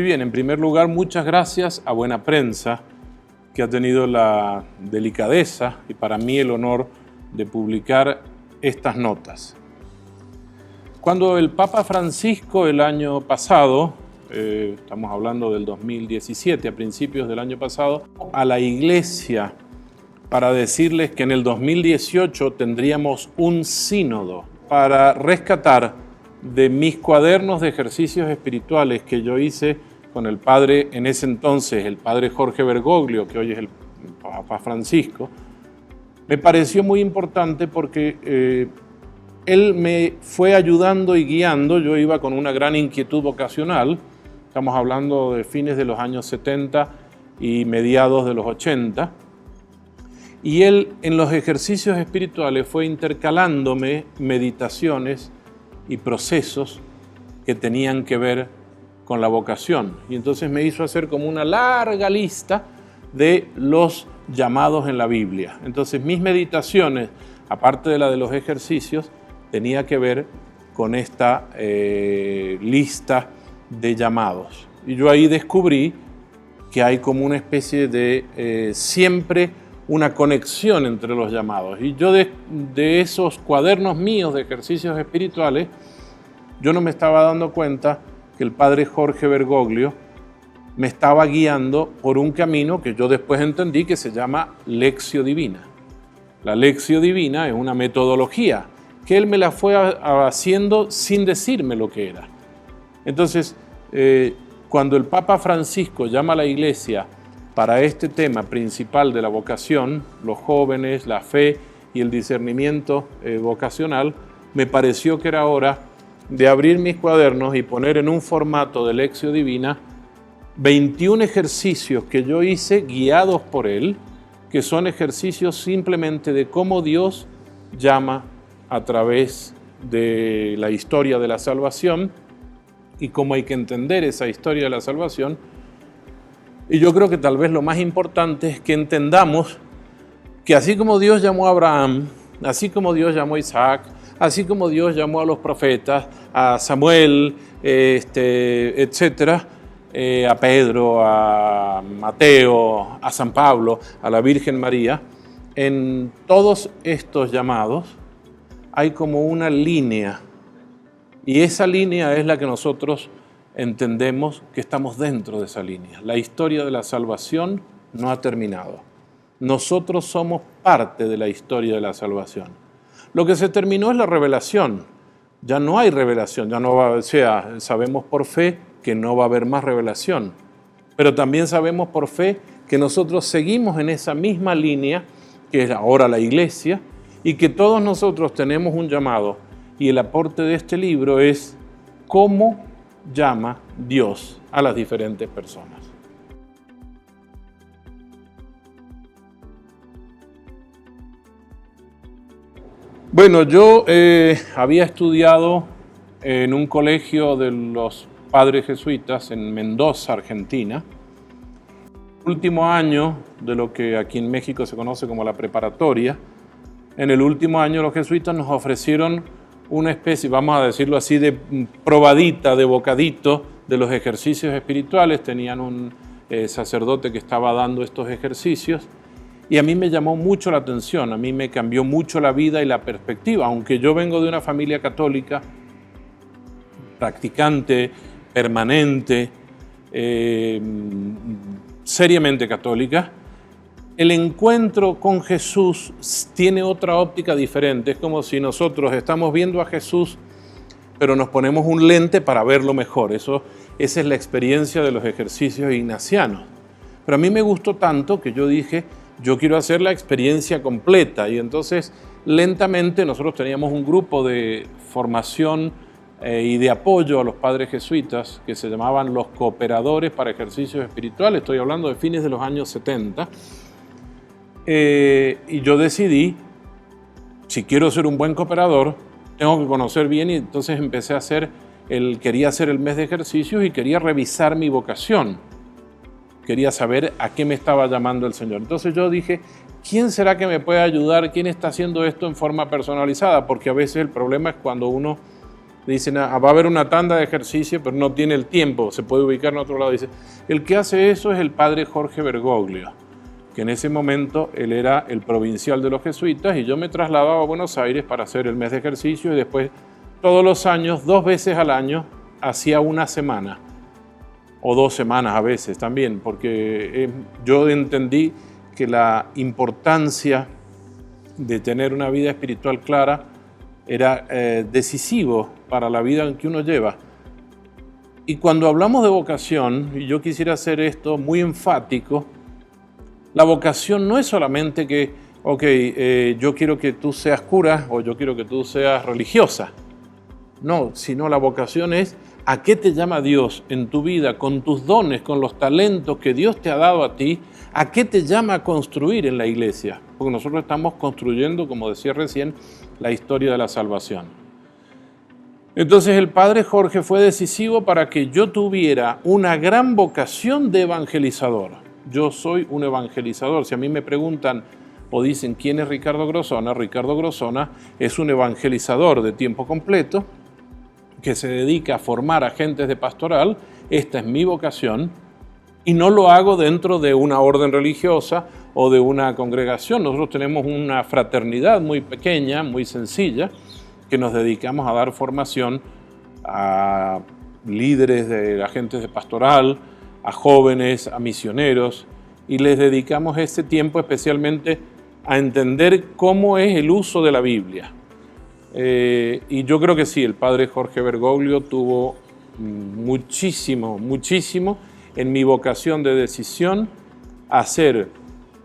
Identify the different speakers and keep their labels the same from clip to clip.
Speaker 1: bien, en primer lugar, muchas gracias a Buena Prensa, que ha tenido la delicadeza y para mí el honor de publicar estas notas. Cuando el Papa Francisco el año pasado, estamos hablando del 2017, a principios del año pasado, a la Iglesia para decirles que en el 2018 tendríamos un sínodo para rescatar de mis cuadernos de ejercicios espirituales que yo hice con el padre, en ese entonces, el padre Jorge Bergoglio, que hoy es el Papa Francisco, me pareció muy importante porque él me fue ayudando y guiando. Yo iba con una gran inquietud vocacional, estamos hablando de fines de los años 70 y mediados de los 80, y él en los ejercicios espirituales fue intercalándome meditaciones y procesos que tenían que ver con la vocación. Y entonces me hizo hacer como una larga lista de los llamados en la Biblia. Entonces mis meditaciones, aparte de la de los ejercicios, tenía que ver con esta lista de llamados. Y yo ahí descubrí que hay como una especie de siempre una conexión entre los llamados. Y yo de esos cuadernos míos de ejercicios espirituales, yo no me estaba dando cuenta que el padre Jorge Bergoglio me estaba guiando por un camino que yo después entendí que se llama Lectio Divina. La Lectio Divina es una metodología que él me la fue haciendo sin decirme lo que era. Entonces, cuando el Papa Francisco llama a la Iglesia para este tema principal de la vocación, los jóvenes, la fe y el discernimiento vocacional, me pareció que era hora de abrir mis cuadernos y poner en un formato de Lectio Divina 21 ejercicios que yo hice guiados por él, que son ejercicios simplemente de cómo Dios llama a través de la historia de la salvación y cómo hay que entender esa historia de la salvación. Y yo creo que tal vez lo más importante es que entendamos que así como Dios llamó a Abraham, así como Dios llamó a Isaac, así como Dios llamó a los profetas, a Samuel, etcétera, a Pedro, a Mateo, a San Pablo, a la Virgen María, en todos estos llamados hay como una línea, y esa línea es la que nosotros entendemos que estamos dentro de esa línea. La historia de la salvación no ha terminado. Nosotros somos parte de la historia de la salvación. Lo que se terminó es la revelación. Ya no hay revelación, ya no va, o sea, sabemos por fe que no va a haber más revelación, pero también sabemos por fe que nosotros seguimos en esa misma línea, que es ahora la Iglesia, y que todos nosotros tenemos un llamado, y el aporte de este libro es cómo llama Dios a las diferentes personas. Bueno, yo había estudiado en un colegio de los padres jesuitas en Mendoza, Argentina. Último año de lo que aquí en México se conoce como la preparatoria. En el último año los jesuitas nos ofrecieron una especie, vamos a decirlo así, de probadita, de bocadito de los ejercicios espirituales. Tenían un sacerdote que estaba dando estos ejercicios y a mí me llamó mucho la atención, a mí me cambió mucho la vida y la perspectiva. Aunque yo vengo de una familia católica, practicante, permanente, seriamente católica, el encuentro con Jesús tiene otra óptica diferente. Es como si nosotros estamos viendo a Jesús, pero nos ponemos un lente para verlo mejor. Esa es la experiencia de los ejercicios ignacianos. Pero a mí me gustó tanto que yo dije, yo quiero hacer la experiencia completa. Y entonces, lentamente, nosotros teníamos un grupo de formación y de apoyo a los padres jesuitas que se llamaban los cooperadores para ejercicios espirituales. Estoy hablando de fines de los años 70. Y yo decidí, si quiero ser un buen cooperador, tengo que conocer bien, y entonces empecé a hacer quería hacer el mes de ejercicios y quería revisar mi vocación. Quería saber a qué me estaba llamando el Señor. Entonces yo dije, ¿quién será que me puede ayudar? ¿Quién está haciendo esto en forma personalizada? Porque a veces el problema es cuando uno Le dicen, va a haber una tanda de ejercicio, pero no tiene el tiempo, se puede ubicar en otro lado. Dice, el que hace eso es el padre Jorge Bergoglio, que en ese momento él era el provincial de los jesuitas y yo me trasladaba a Buenos Aires para hacer el mes de ejercicio y después todos los años, 2 veces al año, hacía una semana o 2 semanas a veces también, porque yo entendí que la importancia de tener una vida espiritual clara era decisivo para la vida en que uno lleva. Y cuando hablamos de vocación, y yo quisiera hacer esto muy enfático, la vocación no es solamente que, yo quiero que tú seas cura o yo quiero que tú seas religiosa. No, sino la vocación es a qué te llama Dios en tu vida, con tus dones, con los talentos que Dios te ha dado a ti, a qué te llama a construir en la iglesia. Porque nosotros estamos construyendo, como decía recién, la historia de la salvación. Entonces el padre Jorge fue decisivo para que yo tuviera una gran vocación de evangelizador. Yo soy un evangelizador. Si a mí me preguntan o dicen quién es Ricardo Grosona es un evangelizador de tiempo completo que se dedica a formar agentes de pastoral. Esta es mi vocación y no lo hago dentro de una orden religiosa o de una congregación. Nosotros tenemos una fraternidad muy pequeña, muy sencilla, que nos dedicamos a dar formación a líderes de agentes de pastoral, a jóvenes, a misioneros, y les dedicamos ese tiempo especialmente a entender cómo es el uso de la Biblia. Y yo creo que sí, el padre Jorge Bergoglio tuvo muchísimo en mi vocación de decisión a ser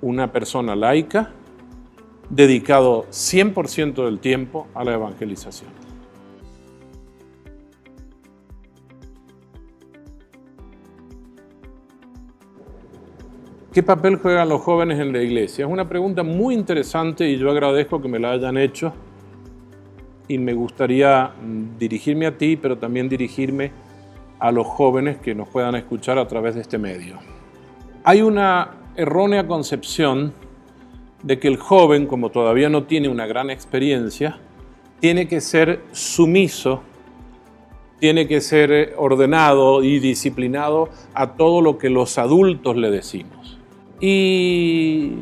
Speaker 1: una persona laica, dedicado 100% del tiempo a la evangelización. ¿Qué papel juegan los jóvenes en la iglesia? Es una pregunta muy interesante y yo agradezco que me la hayan hecho y me gustaría dirigirme a ti, pero también dirigirme a los jóvenes que nos puedan escuchar a través de este medio. Hay una errónea concepción de que el joven, como todavía no tiene una gran experiencia, tiene que ser sumiso, tiene que ser ordenado y disciplinado a todo lo que los adultos le decimos. Y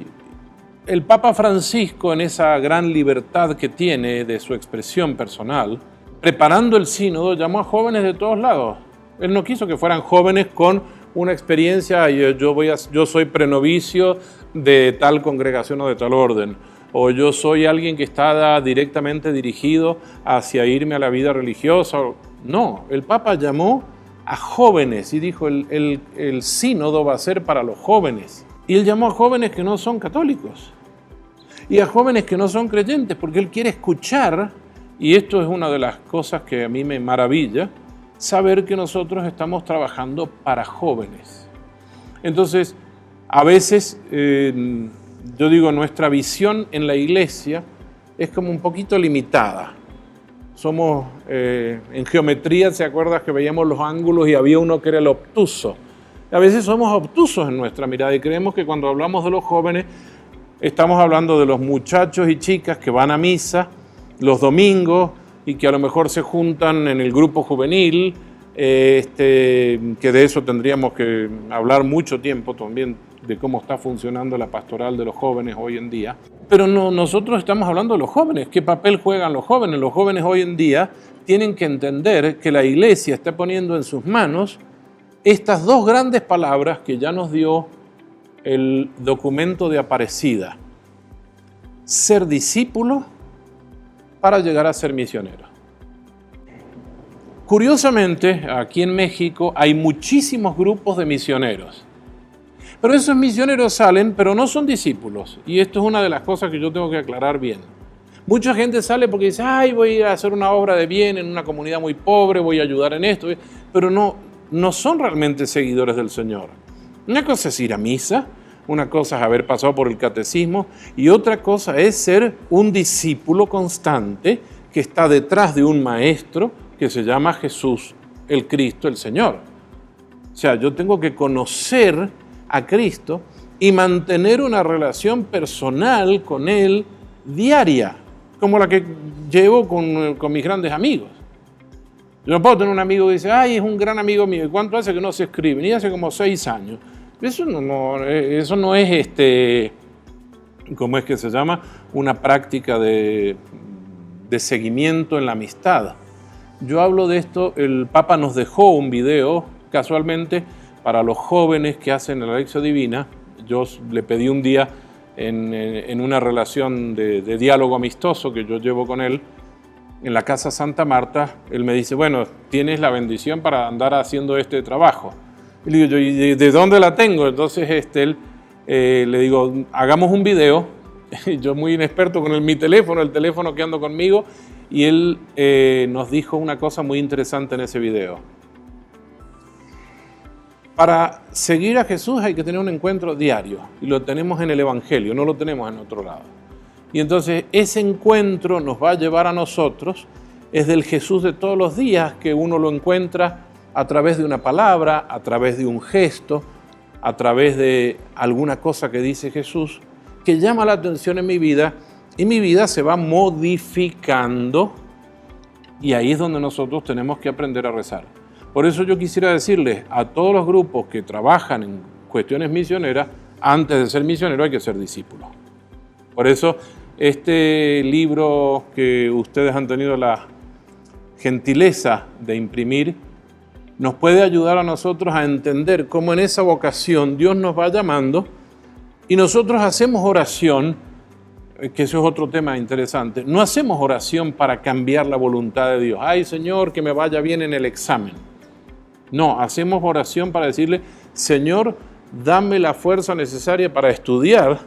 Speaker 1: el Papa Francisco, en esa gran libertad que tiene de su expresión personal, preparando el sínodo, llamó a jóvenes de todos lados. Él no quiso que fueran jóvenes con una experiencia, yo soy prenovicio de tal congregación o de tal orden, o yo soy alguien que está directamente dirigido hacia irme a la vida religiosa. No, el Papa llamó a jóvenes y dijo, el sínodo va a ser para los jóvenes. Y él llamó a jóvenes que no son católicos y a jóvenes que no son creyentes, porque él quiere escuchar, y esto es una de las cosas que a mí me maravilla, saber que nosotros estamos trabajando para jóvenes. Entonces, a veces, yo digo, nuestra visión en la iglesia es como un poquito limitada. Somos, en geometría, ¿se acuerdas que veíamos los ángulos y había uno que era el obtuso? A veces somos obtusos en nuestra mirada y creemos que cuando hablamos de los jóvenes estamos hablando de los muchachos y chicas que van a misa los domingos y que a lo mejor se juntan en el grupo juvenil, que de eso tendríamos que hablar mucho tiempo también, de cómo está funcionando la pastoral de los jóvenes hoy en día. Pero no, nosotros estamos hablando de los jóvenes. ¿Qué papel juegan los jóvenes? Los jóvenes hoy en día tienen que entender que la iglesia está poniendo en sus manos estas 2 grandes palabras que ya nos dio el documento de Aparecida: ser discípulo para llegar a ser misionero. Curiosamente, aquí en México hay muchísimos grupos de misioneros, pero esos misioneros salen, pero no son discípulos, y esto es una de las cosas que yo tengo que aclarar bien. Mucha gente sale porque dice, voy a hacer una obra de bien en una comunidad muy pobre, voy a ayudar en esto, pero no son realmente seguidores del Señor. Una cosa es ir a misa, una cosa es haber pasado por el catecismo y otra cosa es ser un discípulo constante que está detrás de un maestro que se llama Jesús, el Cristo, el Señor. O sea, yo tengo que conocer a Cristo y mantener una relación personal con Él diaria, como la que llevo con mis grandes amigos. Yo no puedo tener un amigo que dice, ay, es un gran amigo mío, ¿y cuánto hace que no se escribe? Y hace como 6 años. Eso no es, ¿cómo es que se llama? Una práctica de seguimiento en la amistad. Yo hablo de esto, el Papa nos dejó un video, casualmente, para los jóvenes que hacen la lección divina. Yo le pedí un día en una relación de diálogo amistoso que yo llevo con él, en la Casa Santa Marta, él me dice, bueno, tienes la bendición para andar haciendo este trabajo. Y le digo yo, ¿y de dónde la tengo? Entonces él, le digo, hagamos un video. Yo muy inexperto con mi teléfono, el teléfono que ando conmigo, y él nos dijo una cosa muy interesante en ese video. Para seguir a Jesús hay que tener un encuentro diario, y lo tenemos en el Evangelio, no lo tenemos en otro lado. Y entonces ese encuentro nos va a llevar a nosotros, es del Jesús de todos los días, que uno lo encuentra a través de una palabra, a través de un gesto, a través de alguna cosa que dice Jesús, que llama la atención en mi vida, y mi vida se va modificando, y ahí es donde nosotros tenemos que aprender a rezar. Por eso yo quisiera decirles a todos los grupos que trabajan en cuestiones misioneras, antes de ser misionero hay que ser discípulo. Por eso este libro que ustedes han tenido la gentileza de imprimir nos puede ayudar a nosotros a entender cómo en esa vocación Dios nos va llamando y nosotros hacemos oración, que eso es otro tema interesante. No hacemos oración para cambiar la voluntad de Dios. Ay, Señor, que me vaya bien en el examen. No, hacemos oración para decirle, Señor, dame la fuerza necesaria para estudiar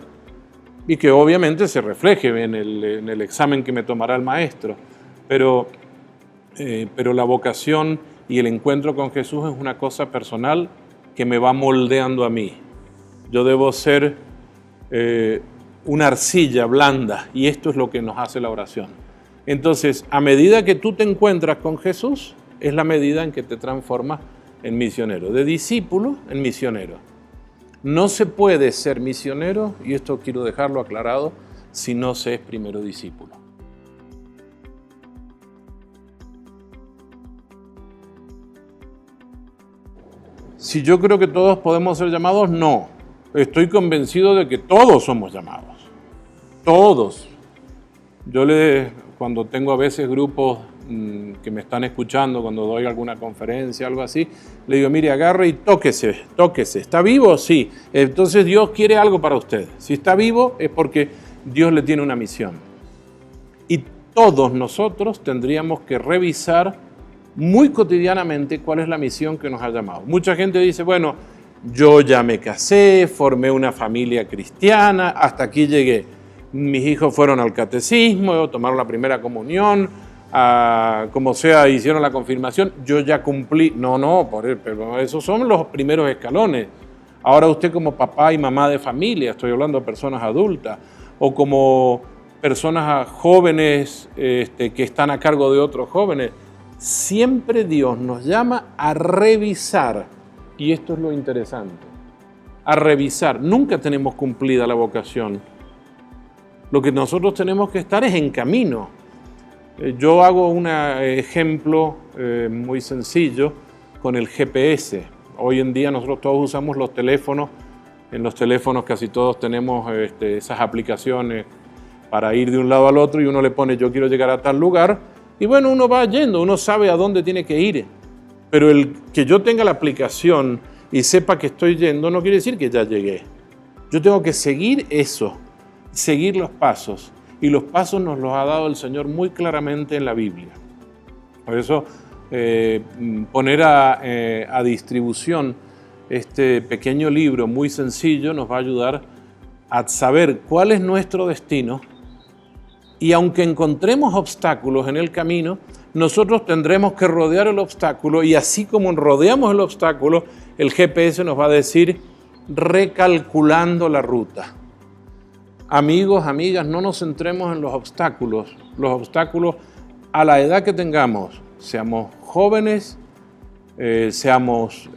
Speaker 1: y que obviamente se refleje en el examen que me tomará el maestro. Pero la vocación y el encuentro con Jesús es una cosa personal que me va moldeando a mí. Yo debo ser una arcilla blanda y esto es lo que nos hace la oración. Entonces, a medida que tú te encuentras con Jesús, es la medida en que te transformas en misionero, de discípulo en misionero. No se puede ser misionero, y esto quiero dejarlo aclarado, si no se es primero discípulo. Si yo creo que todos podemos ser llamados, no. Estoy convencido de que todos somos llamados. Todos. Cuando tengo a veces grupos que me están escuchando, cuando doy alguna conferencia, algo así, le digo, mire, agarre y tóquese. ¿Está vivo? Sí. Entonces Dios quiere algo para usted. Si está vivo es porque Dios le tiene una misión. Y todos nosotros tendríamos que revisar muy cotidianamente cuál es la misión que nos ha llamado. Mucha gente dice, bueno, yo ya me casé, formé una familia cristiana, hasta aquí llegué. Mis hijos fueron al catecismo, tomaron la primera comunión, como sea, hicieron la confirmación, yo ya cumplí. No, pero esos son los primeros escalones. Ahora usted como papá y mamá de familia, estoy hablando de personas adultas, o como personas jóvenes que están a cargo de otros jóvenes, siempre Dios nos llama a revisar, y esto es lo interesante, a revisar. Nunca tenemos cumplida la vocación. Lo que nosotros tenemos que estar es en camino. Yo hago un ejemplo muy sencillo con el GPS. Hoy en día nosotros todos usamos los teléfonos. En los teléfonos casi todos tenemos esas aplicaciones para ir de un lado al otro y uno le pone yo quiero llegar a tal lugar y bueno, uno va yendo, uno sabe a dónde tiene que ir. Pero el que yo tenga la aplicación y sepa que estoy yendo no quiere decir que ya llegué. Yo tengo que seguir eso, seguir los pasos. Y los pasos nos los ha dado el Señor muy claramente en la Biblia. Por eso, poner a distribución este pequeño libro muy sencillo nos va a ayudar a saber cuál es nuestro destino. Y aunque encontremos obstáculos en el camino, nosotros tendremos que rodear el obstáculo y así como rodeamos el obstáculo, el GPS nos va a decir recalculando la ruta. Amigos, amigas, no nos centremos en los obstáculos a la edad que tengamos, seamos jóvenes, seamos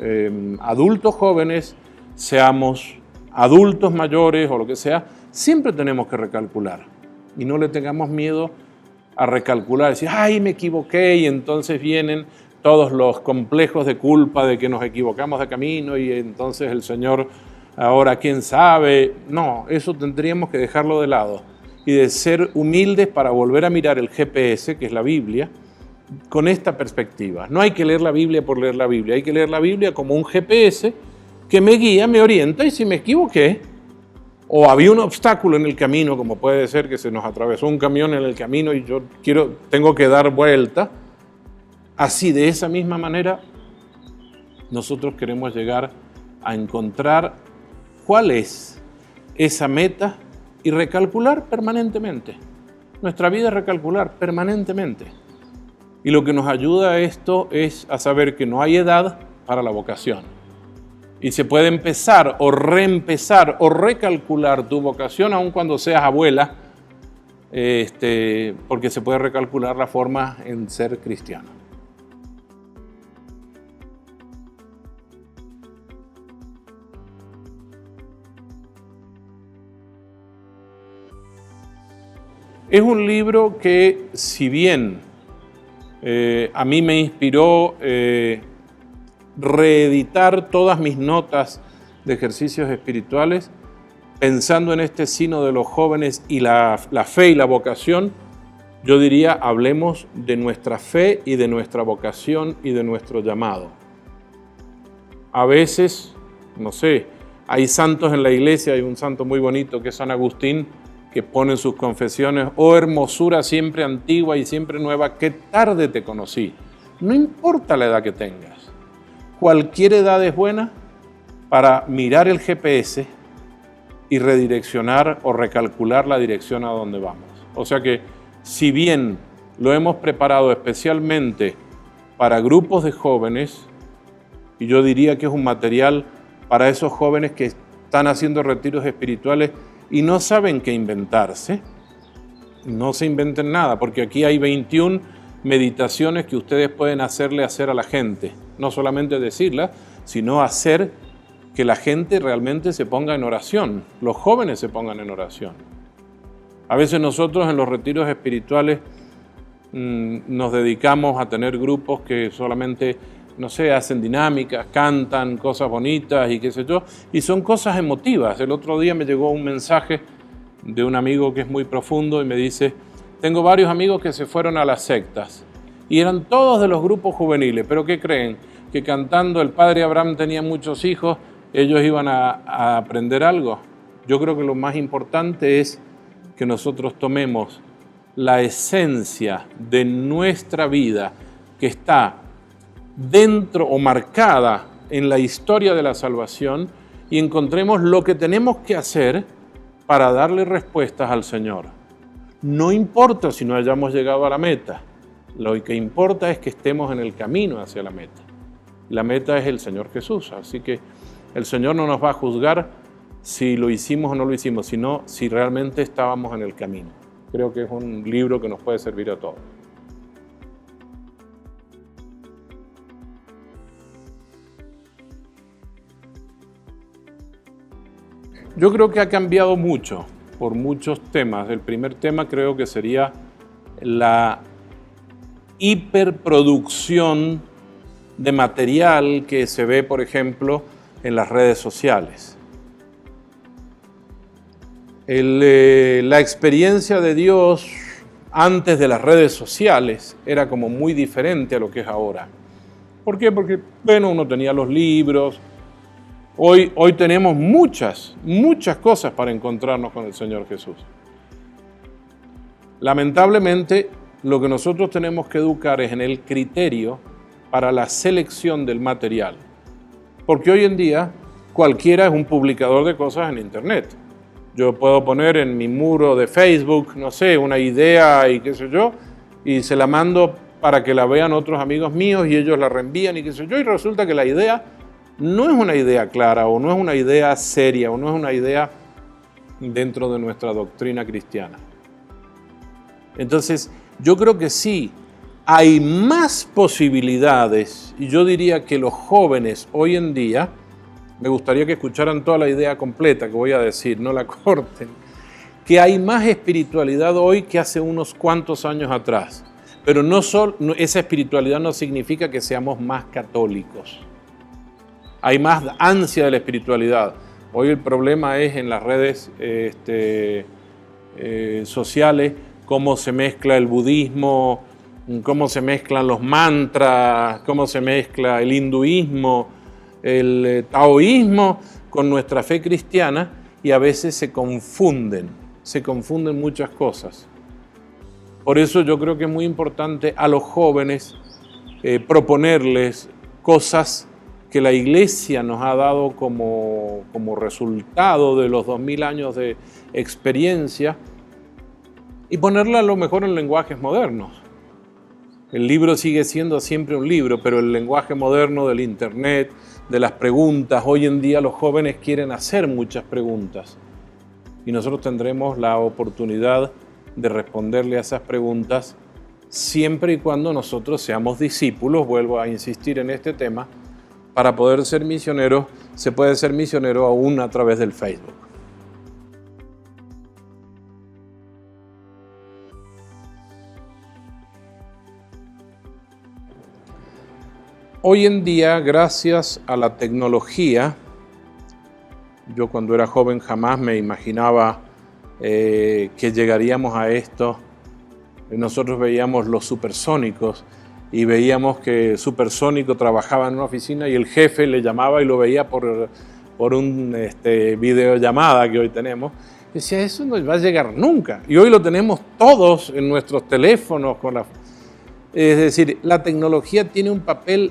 Speaker 1: adultos jóvenes, seamos adultos mayores o lo que sea, siempre tenemos que recalcular y no le tengamos miedo a recalcular, decir, ay, me equivoqué y entonces vienen todos los complejos de culpa de que nos equivocamos de camino y entonces el Señor ahora quién sabe. No, eso tendríamos que dejarlo de lado y de ser humildes para volver a mirar el GPS, que es la Biblia, con esta perspectiva. No hay que leer la Biblia por leer la Biblia, hay que leer la Biblia como un GPS que me guía, me orienta, y si me equivoqué o había un obstáculo en el camino, como puede ser que se nos atravesó un camión en el camino y yo tengo que dar vuelta, así de esa misma manera nosotros queremos llegar a encontrar cuál es esa meta y recalcular permanentemente. Nuestra vida es recalcular permanentemente. Y lo que nos ayuda a esto es a saber que no hay edad para la vocación. Y se puede empezar o reempezar o recalcular tu vocación aun cuando seas abuela, porque se puede recalcular la forma en ser cristiano. Es un libro que, si bien a mí me inspiró reeditar todas mis notas de ejercicios espirituales, pensando en este sino de los jóvenes y la fe y la vocación, yo diría, hablemos de nuestra fe y de nuestra vocación y de nuestro llamado. A veces, no sé, hay santos en la iglesia, hay un santo muy bonito que es San Agustín, que pone en sus confesiones: oh hermosura siempre antigua y siempre nueva, qué tarde te conocí. No importa la edad que tengas, cualquier edad es buena para mirar el GPS y redireccionar o recalcular la dirección a donde vamos. O sea que, si bien lo hemos preparado especialmente para grupos de jóvenes, y yo diría que es un material para esos jóvenes que están haciendo retiros espirituales y no saben qué inventarse, no se inventen nada, porque aquí hay 21 meditaciones que ustedes pueden hacerle hacer a la gente. No solamente decirlas, sino hacer que la gente realmente se ponga en oración, los jóvenes se pongan en oración. A veces nosotros en los retiros espirituales nos dedicamos a tener grupos que solamente, no sé, hacen dinámicas, cantan cosas bonitas y qué sé yo, y son cosas emotivas. El otro día me llegó un mensaje de un amigo que es muy profundo y me dice: tengo varios amigos que se fueron a las sectas y eran todos de los grupos juveniles, pero ¿qué creen? Que cantando el padre Abraham tenía muchos hijos, ellos iban a aprender algo. Yo creo que lo más importante es que nosotros tomemos la esencia de nuestra vida que está dentro o marcada en la historia de la salvación y encontremos lo que tenemos que hacer para darle respuestas al Señor. No importa si no hayamos llegado a la meta, lo que importa es que estemos en el camino hacia la meta. La meta es el Señor Jesús, así que el Señor no nos va a juzgar si lo hicimos o no lo hicimos, sino si realmente estábamos en el camino. Creo que es un libro que nos puede servir a todos. Yo creo que ha cambiado mucho por muchos temas. El primer tema creo que sería la hiperproducción de material que se ve, por ejemplo, en las redes sociales. La experiencia de Dios antes de las redes sociales era como muy diferente a lo que es ahora. ¿Por qué? Porque, bueno, uno tenía los libros. Hoy tenemos muchas cosas para encontrarnos con el Señor Jesús. Lamentablemente, lo que nosotros tenemos que educar es en el criterio para la selección del material. Porque hoy en día cualquiera es un publicador de cosas en Internet. Yo puedo poner en mi muro de Facebook, no sé, una idea y qué sé yo, y se la mando para que la vean otros amigos míos y ellos la reenvían y qué sé yo, y resulta que la idea no es una idea clara o no es una idea seria o no es una idea dentro de nuestra doctrina cristiana. Entonces, yo creo que sí, hay más posibilidades, y yo diría que los jóvenes hoy en día, me gustaría que escucharan toda la idea completa que voy a decir, no la corten, que hay más espiritualidad hoy que hace unos cuantos años atrás. Pero esa espiritualidad no significa que seamos más católicos. Hay más ansia de la espiritualidad. Hoy el problema es en las redes sociales, cómo se mezcla el budismo, cómo se mezclan los mantras, cómo se mezcla el hinduismo, el taoísmo con nuestra fe cristiana, y a veces se confunden muchas cosas. Por eso yo creo que es muy importante a los jóvenes proponerles cosas que la Iglesia nos ha dado como resultado de los 2000 años de experiencia, y ponerla a lo mejor en lenguajes modernos. El libro sigue siendo siempre un libro, pero el lenguaje moderno del Internet, de las preguntas, hoy en día los jóvenes quieren hacer muchas preguntas, y nosotros tendremos la oportunidad de responderle a esas preguntas siempre y cuando nosotros seamos discípulos. Vuelvo a insistir en este tema. Para poder ser misioneros, se puede ser misionero aún a través del Facebook. Hoy en día, gracias a la tecnología, yo cuando era joven jamás me imaginaba que llegaríamos a esto. Nosotros veíamos los supersónicos y veíamos que Supersónico trabajaba en una oficina y el jefe le llamaba y lo veía por un videollamada que hoy tenemos. Y decía, eso no va a llegar nunca. Y hoy lo tenemos todos en nuestros teléfonos. Es decir, la tecnología tiene un papel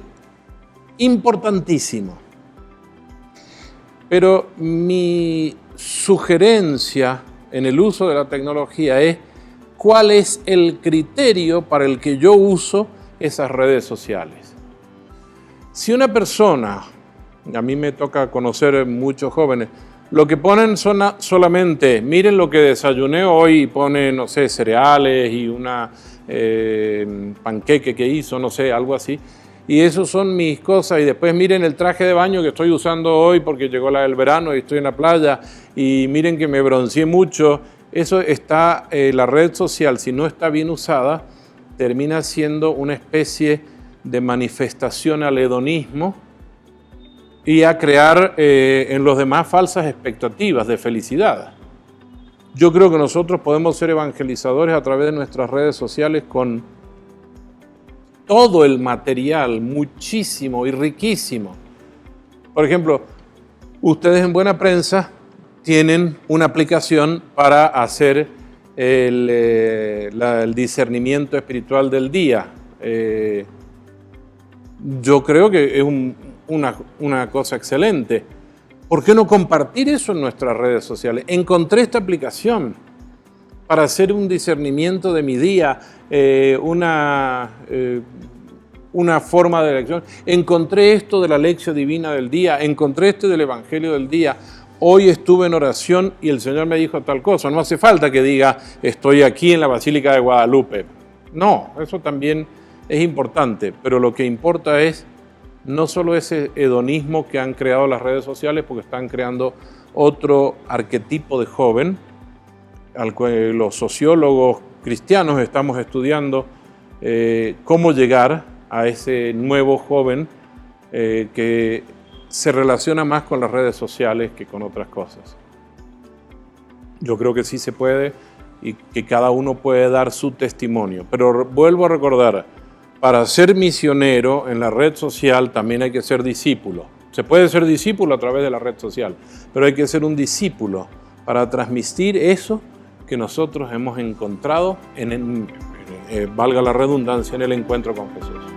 Speaker 1: importantísimo. Pero mi sugerencia en el uso de la tecnología es cuál es el criterio para el que yo uso esas redes sociales. Si una persona, a mí me toca conocer muchos jóvenes, lo que ponen son solamente, miren lo que desayuné hoy, y ponen, no sé, cereales y una panqueque que hizo, no sé, algo así, y esos son mis cosas, y después miren el traje de baño que estoy usando hoy porque llegó el verano y estoy en la playa, y miren que me bronceé mucho. Eso está, la red social, si no está bien usada, termina siendo una especie de manifestación al hedonismo y a crear en los demás falsas expectativas de felicidad. Yo creo que nosotros podemos ser evangelizadores a través de nuestras redes sociales con todo el material, muchísimo y riquísimo. Por ejemplo, ustedes en Buena Prensa tienen una aplicación para hacer el discernimiento espiritual del día. Yo creo que es una cosa excelente. ¿Por qué no compartir eso en nuestras redes sociales? Encontré esta aplicación para hacer un discernimiento de mi día, una forma de elección. Encontré esto de la lección divina del día, encontré esto del evangelio del día. Hoy estuve en oración y el Señor me dijo tal cosa. No hace falta que diga, estoy aquí en la Basílica de Guadalupe. No, eso también es importante, pero lo que importa es no solo ese hedonismo que han creado las redes sociales, porque están creando otro arquetipo de joven, al cual los sociólogos cristianos estamos estudiando cómo llegar a ese nuevo joven que se relaciona más con las redes sociales que con otras cosas. Yo creo que sí se puede y que cada uno puede dar su testimonio. Pero vuelvo a recordar, para ser misionero en la red social también hay que ser discípulo. Se puede ser discípulo a través de la red social, pero hay que ser un discípulo para transmitir eso que nosotros hemos encontrado, valga la redundancia, en el encuentro con Jesús.